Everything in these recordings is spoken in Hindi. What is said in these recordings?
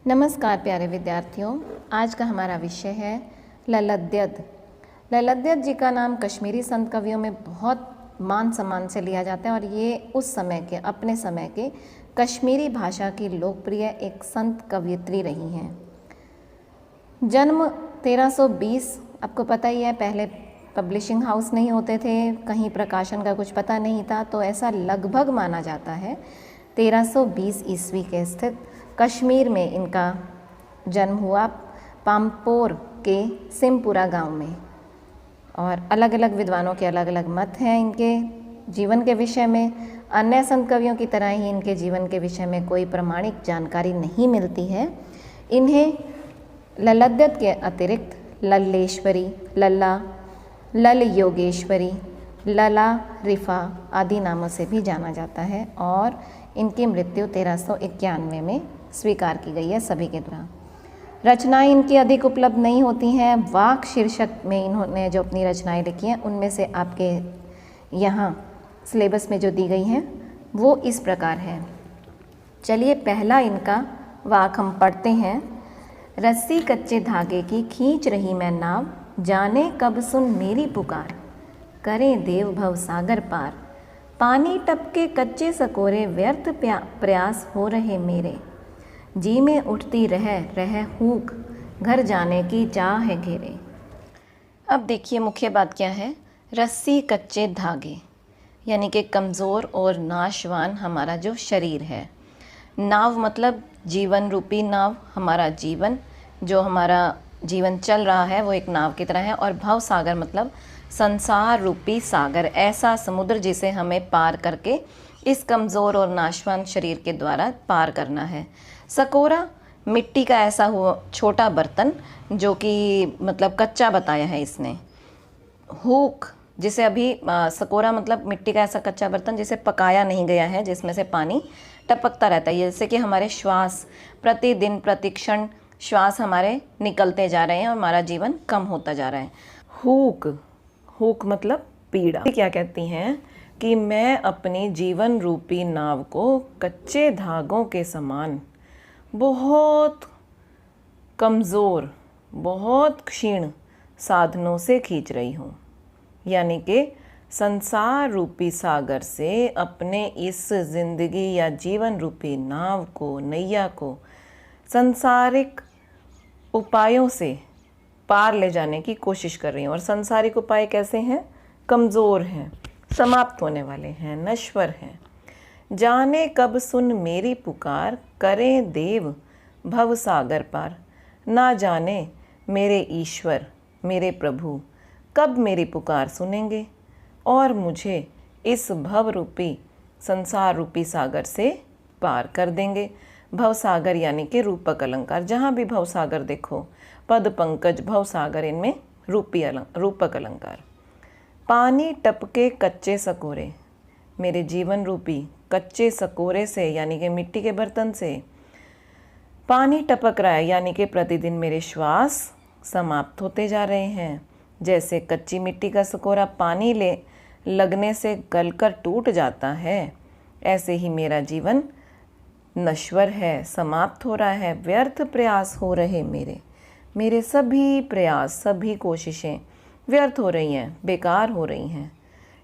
नमस्कार प्यारे विद्यार्थियों, आज का हमारा विषय है ललद्यद। ललद्यद जी का नाम कश्मीरी संत कवियों में बहुत मान सम्मान से लिया जाता है और ये उस समय के अपने समय के कश्मीरी भाषा की लोकप्रिय एक संत कवयित्री रही हैं। जन्म 1320, आपको पता ही है, पहले पब्लिशिंग हाउस नहीं होते थे, कहीं प्रकाशन का कुछ पता नहीं था, तो ऐसा लगभग माना जाता है 1320 ईस्वी के स्थित कश्मीर में इनका जन्म हुआ, पामपोर के सिमपुरा गांव में। और अलग अलग विद्वानों के अलग अलग मत हैं इनके जीवन के विषय में। अन्य संत कवियों की तरह ही इनके जीवन के विषय में कोई प्रमाणिक जानकारी नहीं मिलती है। इन्हें ललद्यद के अतिरिक्त लल्लेश्वरी, लल्ला, लल योगेश्वरी, लला रिफा आदि नामों से भी जाना जाता है और इनकी मृत्यु 1391 में स्वीकार की गई है सभी के द्वारा। रचनाएं इनकी अधिक उपलब्ध नहीं होती हैं। वाक शीर्षक में इन्होंने जो अपनी रचनाएं लिखी हैं उनमें से आपके यहाँ सिलेबस में जो दी गई हैं वो इस प्रकार है। चलिए पहला इनका वाक हम पढ़ते हैं। रस्सी कच्चे धागे की खींच रही मैं नाव, जाने कब सुन मेरी पुकार, करें देव भव सागर पार, पानी टपके कच्चे सकोरे, व्यर्थ प्रयास हो रहे मेरे, जी में उठती रह हूक, घर जाने की चाह है घेरे। अब देखिए मुख्य बात क्या है। रस्सी कच्चे धागे यानी कि कमज़ोर और नाशवान हमारा जो शरीर है। नाव मतलब जीवन रूपी नाव, हमारा जीवन जो हमारा जीवन चल रहा है वो एक नाव की तरह है। और भव सागर मतलब संसार रूपी सागर, ऐसा समुद्र जिसे हमें पार करके इस कमज़ोर और नाशवान शरीर के द्वारा पार करना है। सकोरा मिट्टी का ऐसा हुआ छोटा बर्तन जो कि मतलब कच्चा बताया है इसने। हुक जिसे अभी सकोरा मतलब मिट्टी का ऐसा कच्चा बर्तन जिसे पकाया नहीं गया है, जिसमें से पानी टपकता रहता है। जैसे कि हमारे श्वास प्रतिदिन प्रतिक्षण श्वास हमारे निकलते जा रहे हैं और हमारा जीवन कम होता जा रहा है। हुक, हुक मतलब पीड़ा। क्या कहती हैं कि मैं अपनी जीवन रूपी नाव को कच्चे धागों के समान बहुत कमज़ोर, बहुत क्षीण साधनों से खींच रही हूँ। यानी कि संसार रूपी सागर से अपने इस जिंदगी या जीवन रूपी नाव को, नैया को संसारिक उपायों से पार ले जाने की कोशिश कर रही हूँ। और संसारिक उपाय कैसे हैं? कमज़ोर हैं, समाप्त होने वाले हैं, नश्वर हैं। जाने कब सुन मेरी पुकार, करें देव भव सागर पार, ना जाने मेरे ईश्वर मेरे प्रभु कब मेरी पुकार सुनेंगे और मुझे इस भव रूपी संसार रूपी सागर से पार कर देंगे। भव सागर यानी कि रूपक अलंकार, जहाँ भी भव सागर देखो, पद पंकज भव सागर, इनमें रूपक अलंकार। पानी टपके कच्चे सकोरे, मेरे जीवन रूपी कच्चे सकोरे से यानी कि मिट्टी के बर्तन से पानी टपक रहा है, यानी कि प्रतिदिन मेरे श्वास समाप्त होते जा रहे हैं। जैसे कच्ची मिट्टी का सकोरा पानी ले लगने से गलकर टूट जाता है, ऐसे ही मेरा जीवन नश्वर है, समाप्त हो रहा है। व्यर्थ प्रयास हो रहे मेरे सभी प्रयास, सभी कोशिशें व्यर्थ हो रही हैं, बेकार हो रही हैं।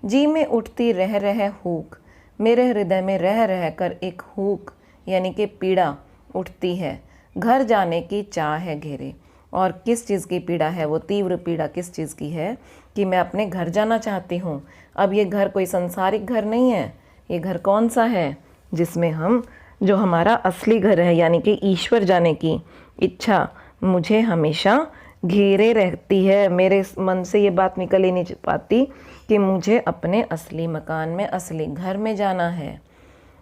जी में उठती रह हूक, मेरे हृदय में रह कर एक हूक यानी कि पीड़ा उठती है। घर जाने की चाह है घेरे। और किस चीज़ की पीड़ा है? वो तीव्र पीड़ा किस चीज़ की है कि मैं अपने घर जाना चाहती हूँ। अब ये घर कोई संसारिक घर नहीं है। ये घर कौन सा है? जिसमें हम, जो हमारा असली घर है यानी कि ईश्वर जाने की इच्छा मुझे हमेशा घेरे रहती है। मेरे मन से ये बात निकल ही नहीं पाती कि मुझे अपने असली मकान में, असली घर में जाना है।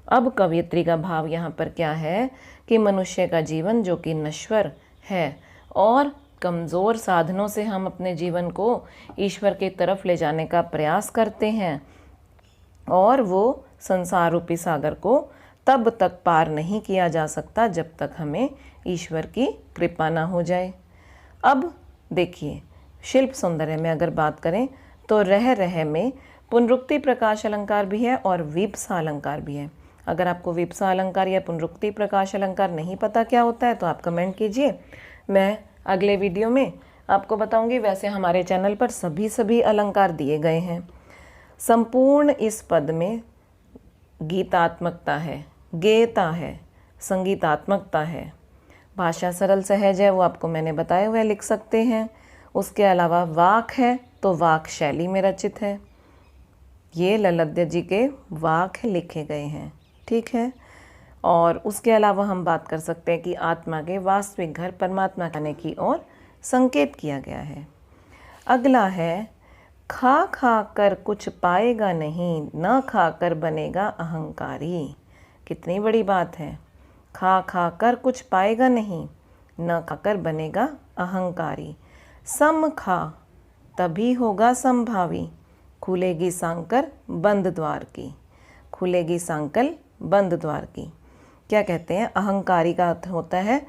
अब कवयित्री का भाव यहाँ पर क्या है कि मनुष्य का जीवन जो कि नश्वर है और कमज़ोर साधनों से हम अपने जीवन को ईश्वर की तरफ ले जाने का प्रयास करते हैं और वो संसार रूपी सागर को तब तक पार नहीं किया जा सकता जब तक हमें ईश्वर की कृपा ना हो जाए। अब देखिए शिल्प सौंदर्य में अगर बात करें तो रह में पुनरुक्ति प्रकाश अलंकार भी है और विप्सा अलंकार भी है। अगर आपको विप्सा अलंकार या पुनरुक्ति प्रकाश अलंकार नहीं पता क्या होता है तो आप कमेंट कीजिए, मैं अगले वीडियो में आपको बताऊंगी। वैसे हमारे चैनल पर सभी अलंकार दिए गए हैं। संपूर्ण इस पद में गीतात्मकता है, गेयता है, संगीतात्मकता है। भाषा सरल सहज है, वो आपको मैंने बताया हुआ लिख सकते हैं। उसके अलावा वाक है तो वाक शैली में रचित है। ये ललद्य जी के वाक लिखे गए हैं, ठीक है। और उसके अलावा हम बात कर सकते हैं कि आत्मा के वास्तविक घर परमात्मा खाने की ओर संकेत किया गया है। अगला है खा खा कर कुछ पाएगा नहीं, न खा कर बनेगा अहंकारी। कितनी बड़ी बात है। खा खा कर कुछ पाएगा नहीं, न खाकर बनेगा अहंकारी। सम खा तभी होगा संभावी, खुलेगी सांकल बंद द्वार की। खुलेगी सांकल बंद द्वार की। क्या कहते हैं? अहंकारी का अर्थ होता है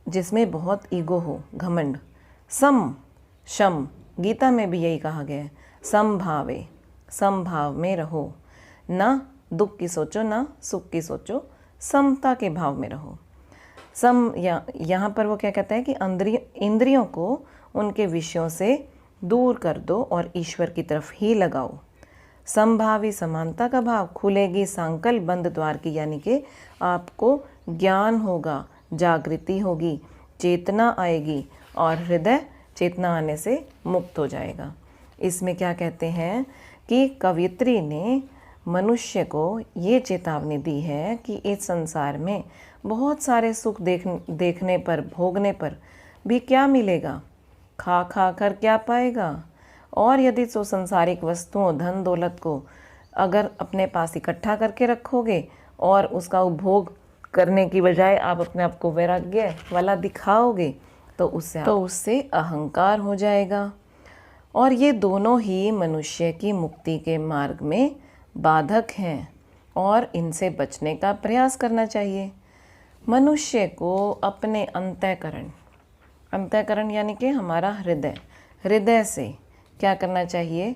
जिसमें बहुत ईगो हो, घमंड। सम शम, गीता में भी यही कहा गया है, समभावे, समभाव में रहो। ना दुख की सोचो, ना सुख की सोचो, समता के भाव में रहो। सम यहाँ पर वो क्या कहता है कि इंद्रियों को उनके विषयों से दूर कर दो और ईश्वर की तरफ ही लगाओ। समभावी, समानता का भाव। खुलेगी सांकल बंद द्वार की, यानी कि आपको ज्ञान होगा, जागृति होगी, चेतना आएगी और हृदय चेतना आने से मुक्त हो जाएगा। इसमें क्या कहते हैं कि कवयित्री ने मनुष्य को ये चेतावनी दी है कि इस संसार में बहुत सारे सुख देखने पर, भोगने पर भी क्या मिलेगा, खा खा कर क्या पाएगा। और यदि तो संसारिक वस्तुओं, धन दौलत को अगर अपने पास इकट्ठा करके रखोगे और उसका उपभोग करने की बजाय आप अपने आप को वैराग्य वाला दिखाओगे तो उससे अहंकार हो जाएगा। और ये दोनों ही मनुष्य की मुक्ति के मार्ग में बाधक हैं और इनसे बचने का प्रयास करना चाहिए। मनुष्य को अपने अंतःकरण यानी कि हमारा हृदय से क्या करना चाहिए?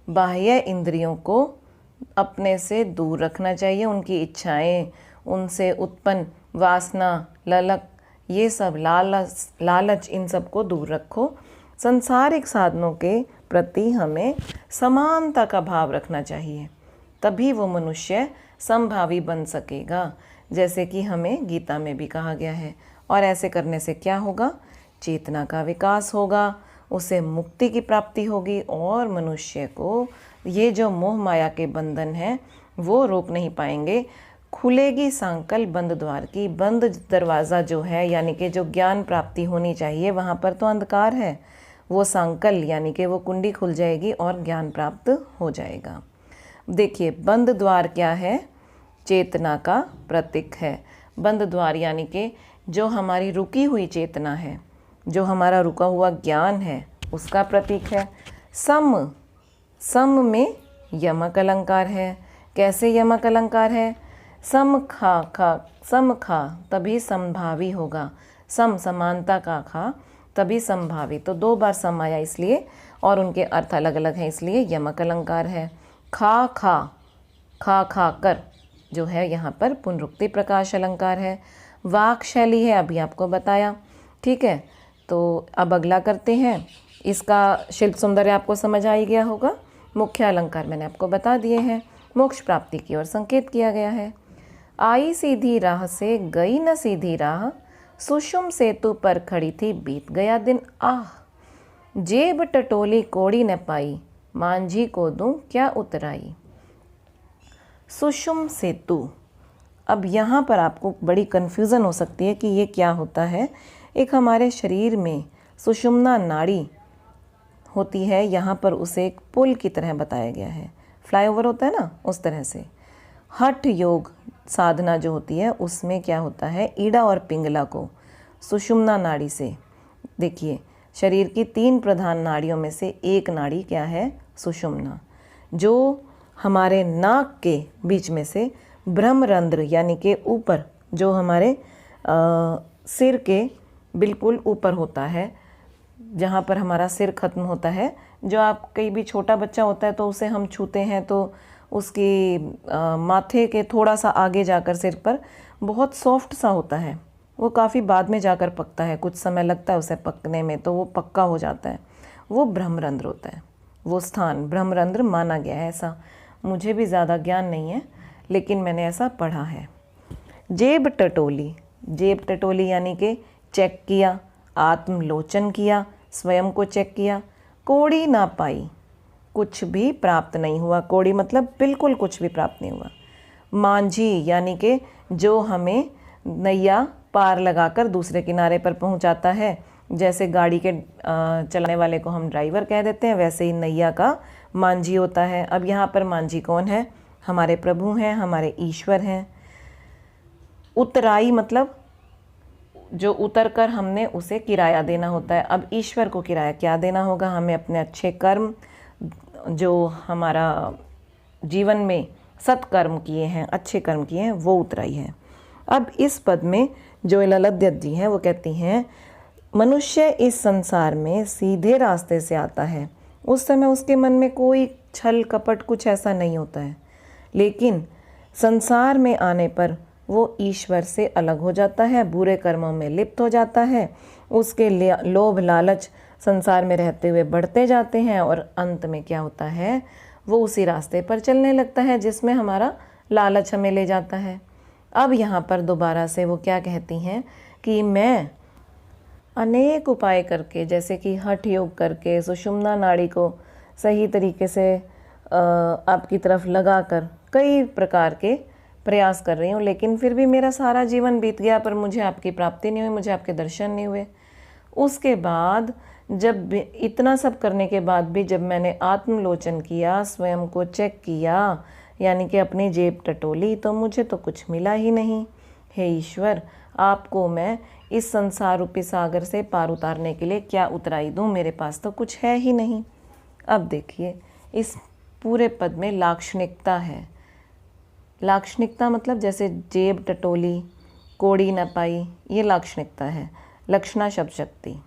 बाह्य इंद्रियों को अपने से दूर रखना चाहिए। उनकी इच्छाएं, उनसे उत्पन्न वासना, ललक, ये सब लालच, इन सब को दूर रखो। संसारिक साधनों के प्रति हमें समानता का भाव रखना चाहिए, तभी वो मनुष्य समभावी बन सकेगा, जैसे कि हमें गीता में भी कहा गया है। और ऐसे करने से क्या होगा? चेतना का विकास होगा, उसे मुक्ति की प्राप्ति होगी और मनुष्य को ये जो मोह माया के बंधन हैं वो रोक नहीं पाएंगे। खुलेगी सांकल बंद द्वार की। बंद दरवाज़ा जो है, यानी कि जो ज्ञान प्राप्ति होनी चाहिए, वहाँ पर तो अंधकार है। वो सांकल यानी कि वो कुंडी खुल जाएगी और ज्ञान प्राप्त हो जाएगा। देखिए, बंद द्वार क्या है? चेतना का प्रतीक है। बंद द्वार यानी कि जो हमारी रुकी हुई चेतना है, जो हमारा रुका हुआ ज्ञान है, उसका प्रतीक है। सम में यमक अलंकार है। कैसे यमक अलंकार है? सम खा तभी समभावी होगा। सम समानता का खा तभी समभावी, तो 2 बार सम आया इसलिए, और उनके अर्थ अलग अलग हैं इसलिए यमक अलंकार है। खा कर जो है यहाँ पर पुनरुक्ति प्रकाश अलंकार है। वाक शैली है, अभी आपको बताया, ठीक है। तो अब अगला करते हैं। इसका शिल्प सौंदर्य आपको समझ आ ही गया होगा। मुख्य अलंकार मैंने आपको बता दिए हैं। मोक्ष प्राप्ति की ओर संकेत किया गया है। आई सीधी राह से गई न सीधी राह, सुषुम सेतु पर खड़ी थी बीत गया दिन आह। जेब टटोली कोड़ी न पाई, मांझी को दूं क्या उतराई। सुषुम सेतु, अब यहाँ पर आपको बड़ी कन्फ्यूज़न हो सकती है कि ये क्या होता है। एक हमारे शरीर में सुषुम्ना नाड़ी होती है, यहाँ पर उसे एक पुल की तरह बताया गया है। फ्लाईओवर होता है ना, उस तरह से। हठ योग साधना जो होती है उसमें क्या होता है, ईड़ा और पिंगला को सुषुम्ना नाड़ी से, देखिए शरीर की 3 प्रधान नाड़ियों में से एक नाड़ी क्या है, सुषुम्ना, जो हमारे नाक के बीच में से ब्रह्मरंध्र यानी कि ऊपर, जो हमारे सिर के बिल्कुल ऊपर होता है, जहाँ पर हमारा सिर ख़त्म होता है। जो आप, कहीं भी छोटा बच्चा होता है तो उसे हम छूते हैं तो उसकी माथे के थोड़ा सा आगे जाकर सिर पर बहुत सॉफ्ट सा होता है। वो काफ़ी बाद में जाकर पकता है, कुछ समय लगता है उसे पकने में, तो वो पक्का हो जाता है। वो ब्रह्मरंध्र होता है, वो स्थान ब्रह्मरंध्र माना गया है। ऐसा मुझे भी ज़्यादा ज्ञान नहीं है, लेकिन मैंने ऐसा पढ़ा है। जेब टटोली, जेब टटोली यानी कि चेक किया, आत्मलोचन किया, स्वयं को चेक किया। कोड़ी ना पाई, कुछ भी प्राप्त नहीं हुआ। कोड़ी मतलब बिल्कुल कुछ भी प्राप्त नहीं हुआ। मांझी यानी कि जो हमें नैया पार लगाकर दूसरे किनारे पर पहुंचाता है। जैसे गाड़ी के चलाने वाले को हम ड्राइवर कह देते हैं, वैसे ही नैया का मांझी होता है। अब यहाँ पर मांझी कौन है? हमारे प्रभु हैं, हमारे ईश्वर हैं। उतराई मतलब जो उतर कर हमने उसे किराया देना होता है। अब ईश्वर को किराया क्या देना होगा? हमें अपने अच्छे कर्म, जो हमारा जीवन में सत्कर्म किए हैं, अच्छे कर्म किए हैं, वो उतराई है। अब इस पद में जो ललद्यत जी हैं वो कहती हैं, मनुष्य इस संसार में सीधे रास्ते से आता है, उस समय उसके मन में कोई छल कपट कुछ ऐसा नहीं होता है, लेकिन संसार में आने पर वो ईश्वर से अलग हो जाता है, बुरे कर्मों में लिप्त हो जाता है। उसके लोभ लालच संसार में रहते हुए बढ़ते जाते हैं और अंत में क्या होता है? वो उसी रास्ते पर चलने लगता है जिसमें हमारा लालच हमें ले जाता है। अब यहाँ पर दोबारा से वो क्या कहती हैं कि मैं अनेक उपाय करके, जैसे कि हठ योग करके, सुषुम्ना नाड़ी को सही तरीके से आपकी तरफ लगाकर कई प्रकार के प्रयास कर रही हूँ, लेकिन फिर भी मेरा सारा जीवन बीत गया पर मुझे आपकी प्राप्ति नहीं हुई, मुझे आपके दर्शन नहीं हुए। उसके बाद जब इतना सब करने के बाद भी जब मैंने आत्मलोचन किया, स्वयं को चेक किया, यानी कि अपनी जेब टटोली, तो मुझे तो कुछ मिला ही नहीं। हे ईश्वर, आपको मैं इस संसार रूपी सागर से पार उतारने के लिए क्या उतराई दूँ? मेरे पास तो कुछ है ही नहीं। अब देखिए, इस पूरे पद में लाक्षणिकता है। लाक्षणिकता मतलब जैसे जेब टटोली, कोड़ी न पाई, ये लाक्षणिकता है। लक्षणा शब्द शक्ति।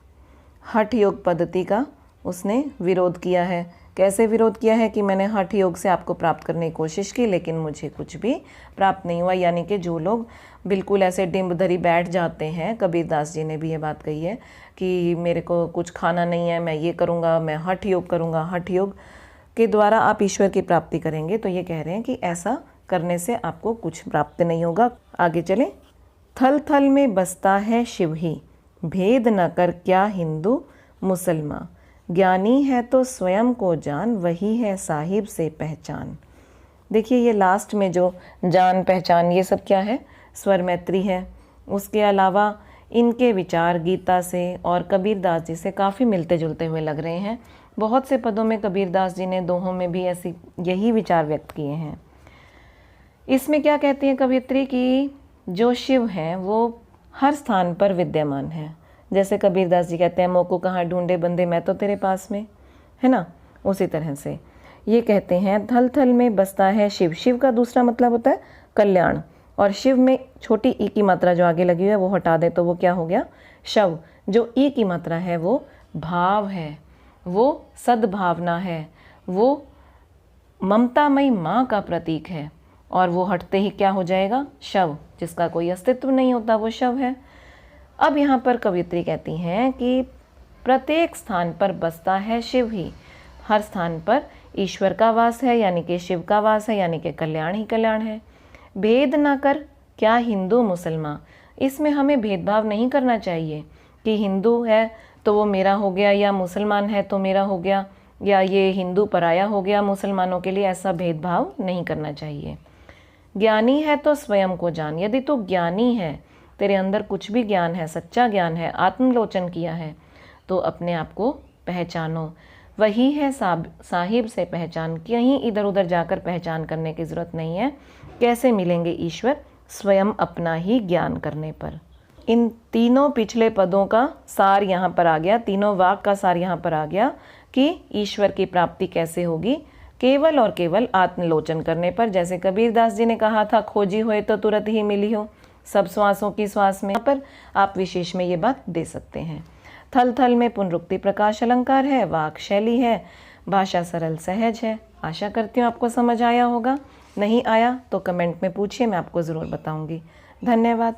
हठ योग पद्धति का उसने विरोध किया है। कैसे विरोध किया है? कि मैंने हठ योग से आपको प्राप्त करने की कोशिश की, लेकिन मुझे कुछ भी प्राप्त नहीं हुआ। यानी कि जो लोग बिल्कुल ऐसे डिम्ब धरी बैठ जाते हैं, कबीरदास जी ने भी ये बात कही है कि मेरे को कुछ खाना नहीं है, मैं ये करूँगा, मैं हठ योग करूँगा, हठ योग के द्वारा आप ईश्वर की प्राप्ति करेंगे। तो ये कह रहे हैं कि ऐसा करने से आपको कुछ प्राप्त नहीं होगा। आगे चलें। थल थल में बसता है शिव ही, भेद न कर क्या हिंदू मुसलमान। ज्ञानी है तो स्वयं को जान, वही है साहिब से पहचान। देखिए, ये लास्ट में जो जान पहचान, ये सब क्या है? स्वर मैत्री है। उसके अलावा इनके विचार गीता से और कबीरदास जी से काफ़ी मिलते जुलते हुए लग रहे हैं। बहुत से पदों में कबीरदास जी ने दोहों में भी ऐसी यही विचार व्यक्त किए हैं। इसमें क्या कहती हैं कवियत्री कि जो शिव हैं वो हर स्थान पर विद्यमान है। जैसे कबीरदास जी कहते हैं, मोको कहाँ ढूंढे बंदे, मैं तो तेरे पास में, है ना। उसी तरह से ये कहते हैं, थल थल में बसता है शिव। शिव का दूसरा मतलब होता है कल्याण, और शिव में छोटी ई की मात्रा जो आगे लगी हुई है वो हटा दे तो वो क्या हो गया? शव। जो ई की मात्रा है वो भाव है, वो सद्भावना है, वो ममतामयी माँ का प्रतीक है, और वो हटते ही क्या हो जाएगा? शव। जिसका कोई अस्तित्व नहीं होता वो शव है। अब यहाँ पर कवियत्री कहती हैं कि प्रत्येक स्थान पर बसता है शिव ही। हर स्थान पर ईश्वर का वास है, यानी कि शिव का वास है, यानी कि कल्याण ही कल्याण है। भेद ना कर क्या हिंदू मुसलमान। इसमें हमें भेदभाव नहीं करना चाहिए कि हिंदू है तो वो मेरा हो गया, या मुसलमान है तो मेरा हो गया, या ये हिंदू पराया हो गया मुसलमानों के लिए। ऐसा भेदभाव नहीं करना चाहिए। ज्ञानी है तो स्वयं को जान। यदि तू ज्ञानी है, तेरे अंदर कुछ भी ज्ञान है, सच्चा ज्ञान है, आत्मलोचन किया है, तो अपने आप को पहचानो। वही है साहिब से पहचान। कहीं इधर उधर जाकर पहचान करने की ज़रूरत नहीं है। कैसे मिलेंगे ईश्वर? स्वयं अपना ही ज्ञान करने पर। इन तीनों पिछले पदों का सार यहाँ पर आ गया, तीनों वाक्य का सार यहाँ पर आ गया कि ईश्वर की प्राप्ति कैसे होगी? केवल और केवल आत्मलोचन करने पर। जैसे कबीरदास जी ने कहा था, खोजी हुए तो तुरंत ही मिली हो, सब श्वासों की श्वास में। पर आप विशेष में ये बात दे सकते हैं। थल थल में पुनरुक्ति प्रकाश अलंकार है, वाक शैली है, भाषा सरल सहज है। आशा करती हूँ आपको समझ आया होगा। नहीं आया तो कमेंट में पूछिए, मैं आपको ज़रूर बताऊँगी। धन्यवाद।